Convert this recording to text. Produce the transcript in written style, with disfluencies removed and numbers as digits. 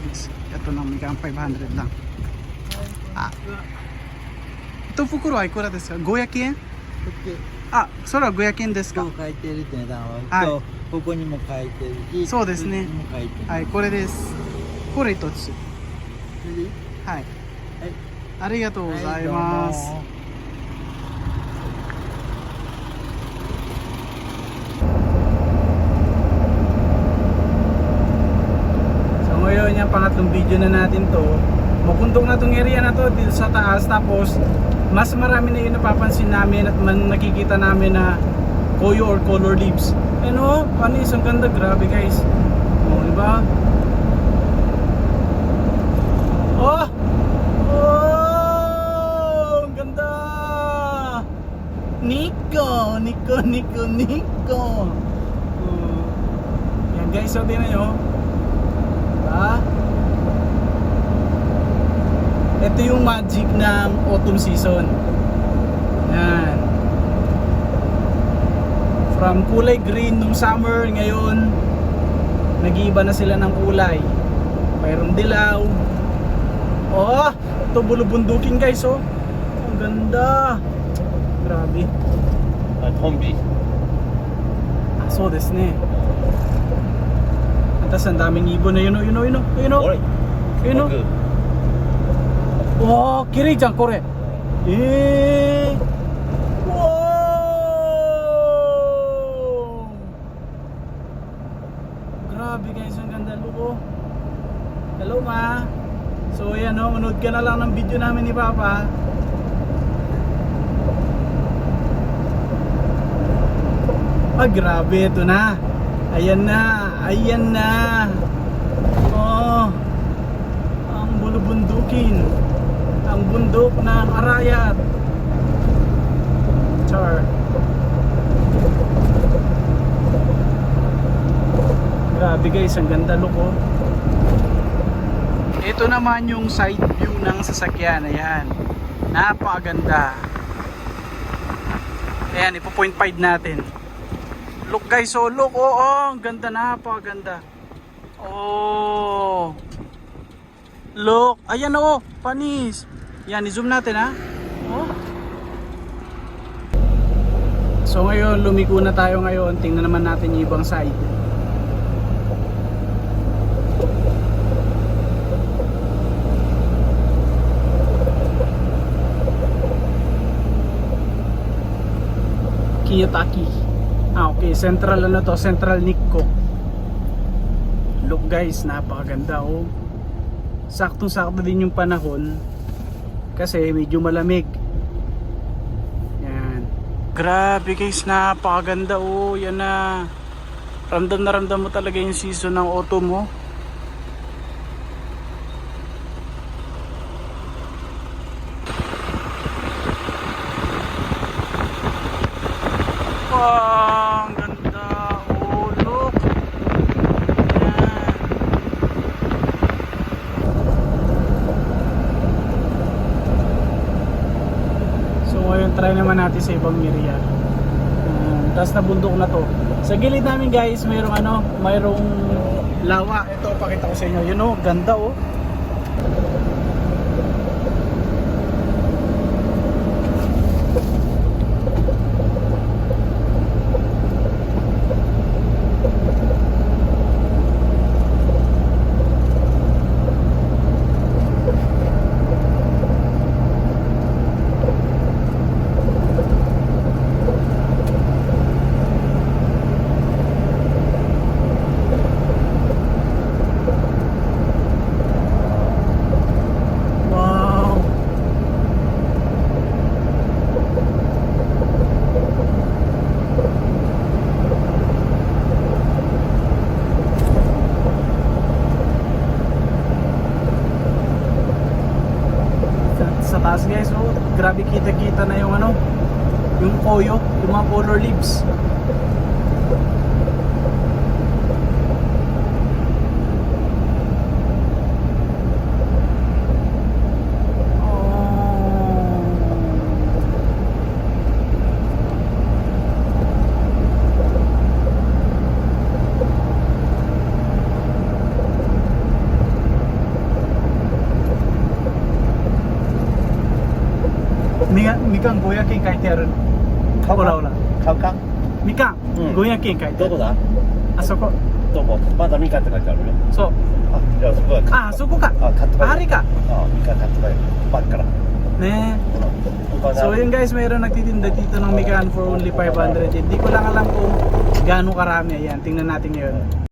guys. Ito lang, may 500 lang. Ah. Ito fukuro ay kura desu ka? 500 yen? あ、それは500円ですか？今日書いてるって値段は、はい今日ここにも書いてるし、そうですねここにも書いてる。はい、これです。これ一つ。それでいい？はい。はい。ありがとうございます。はい、どうも。So ngayon yung pangatlong video na natin to. Mapundok na tong area na to dito sa taas, tapos mas marami na yung napapansin namin at nakikita namin na koyo or color leaves. Ano, panis, ang ganda, grabe guys. Oh, diba? Oh! Oh! Ang ganda! Nico! Nico, Nico, Nico! Oh. Yan guys, so tingnan nyo. Diba? Ito yung magic ng autumn season. Yan. From kulay green nung summer, ngayon nag-iiba na sila ng kulay. Mayroong dilaw. Oh, ito bulubundukin guys, oh. Ang ganda. Grabe. トンビ Ah, so desu ne. At ang daming ibon na yun, yun, おい yun, oh. Wow, kirei chan kore. Wow! Grabe guys, ang ganda luko. Hello ma. So ayan o, manood ka na lang ng video namin ni Papa. Ah, grabe, ito na. Ayan na, ayan na. Oh, ang bulubundukin. Ang bundok ng Arayat. Char. Grabe guys, ang ganda look, oh. Ito naman yung side view ng sasakyan. Ayan, napakaganda. Ayan, ipo 0.5 natin. Look guys, oh look, oh, ang ganda, napakaganda. Oh, look, ayan, oh, panis. Yan, i-zoom natin, ha. Oh. So ngayon, lumiko na tayo ngayon. Tingnan naman natin yung ibang side. Kiyotaki. Ah, okay, central ano to, Central Nikko. Look guys, napakaganda, oh. Saktong-sakto din yung panahon kasi medyo malamig. Yan. Grabe guys, napakaganda, oh. Yan na. Ramdam mo talaga yung season ng autumn, oh. Wow, ang ganda. Oh, look. Yan. So ngayon try naman natin sa ibang area. Tapos na bundok na to. Sa gilid namin guys, mayroong lawa. Ito, pakita ko sa inyo. Yun, oh, ganda, oh. Sa taas guys, oh, grabe, kita na yung yung koyo, yung mga color leaves. みかん500円書いてある。ほらほら。買うかみかん、うん500円書いてある。どこだあそこ。どこまだみかんって書いてあるよ。そう。あ、じゃあそこは買あ、そこか。あ、買ってあれか。Ah, mi ka kat ba? Bag ka lang. Ne. Ikaw na. So yun guys, mayroon nagtitinda dito ng mikan for only 500. Hindi ko lang alam kung gaano karami. Ayan, tingnan natin ngayon.